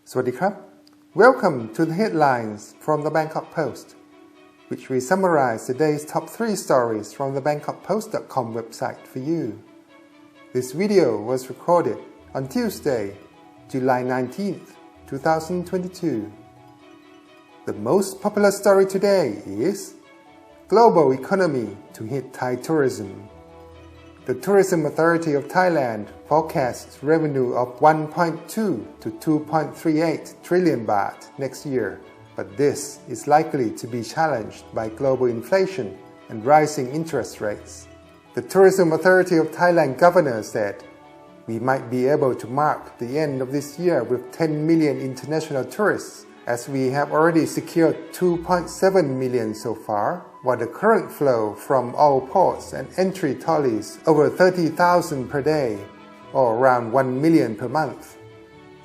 สวัสดีครับ Welcome to the headlines from the Bangkok Post, which we summarize today's top 3 stories from the BangkokPost.com website for you. This video was recorded on Tuesday, July 19th, 2022. The most popular story today is Global Economy to Hit Thai Tourism. The Tourism Authority of Thailand forecasts revenue of 1.2 to 2.38 trillion baht next year, but this is likely to be challenged by global inflation and rising interest rates. The Tourism Authority of Thailand governor said, "We might be able to mark the end of this year with 10 million international tourists, as we have already secured 2.7 million so far, while the current flow from all ports and entry tallies over 30,000 per day, or around 1 million per month.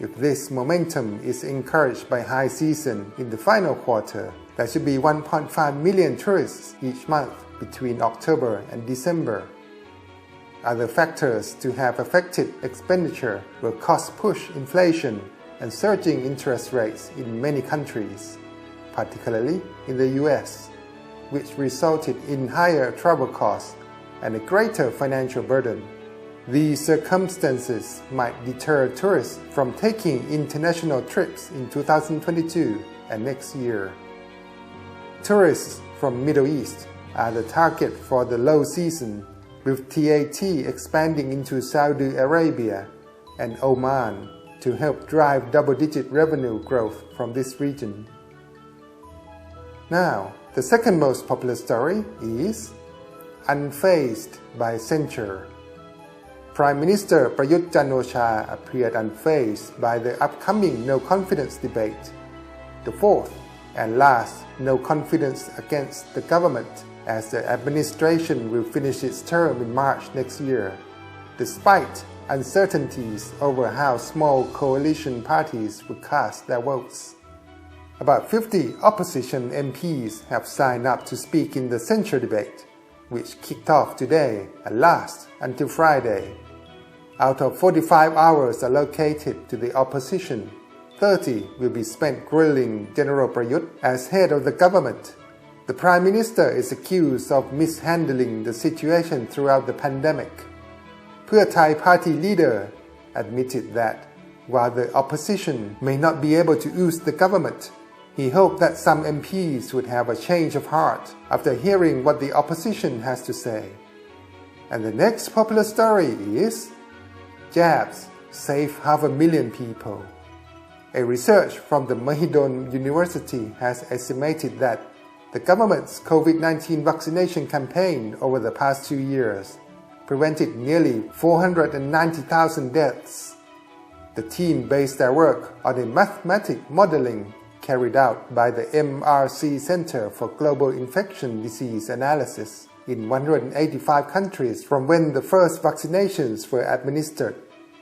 If this momentum is encouraged by high season in the final quarter, there should be 1.5 million tourists each month between October and December." Other factors to have affected expenditure were cost-push inflation and surging interest rates in many countries, particularly in the US, which resulted in higher travel costs and a greater financial burden. These circumstances might deter tourists from taking international trips in 2022 and next year. Tourists from Middle East are the target for the low season, with TAT expanding into Saudi Arabia and Oman to help drive double-digit revenue growth from this region. Now, the second most popular story is Unfazed by Censure. Prime Minister Prayut Chan-o-cha appeared unfazed by the upcoming no-confidence debate, the fourth and last no-confidence against the government, as the administration will finish its term in March next year, despite uncertainties over how small coalition parties would cast their votes. About 50 opposition MPs have signed up to speak in the censure debate, which kicked off today and lasts until Friday. Out of 45 hours allocated to the opposition, 30 will be spent grilling General Prayut as head of the government. The Prime Minister is accused of mishandling the situation throughout the pandemic. Pheu Thai party leader admitted that while the opposition may not be able to use the government, he hoped that some MPs would have a change of heart after hearing what the opposition has to say. And the next popular story is Jabs save 500,000 people. A research from the Mahidol University has estimated that the government's COVID-19 vaccination campaign over the past 2 years prevented nearly 490,000 deaths. The team based their work on a mathematical modeling carried out by the MRC Center for Global Infection Disease Analysis in 185 countries from when the first vaccinations were administered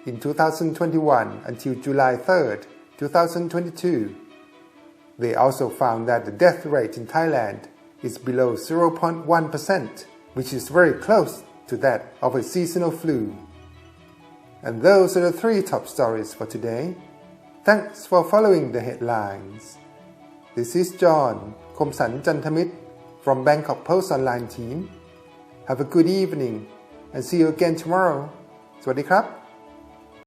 in 2021 until July 3rd, 2022. They also found that the death rate in Thailand is below 0.1%, which is very close to that of a seasonal flu. And those are the 3 top stories for today. Thanks for following the headlines. This is John Komsan Chantamit from Bangkok Post online team. Have a good evening and see you again tomorrow. สวัสดีครับ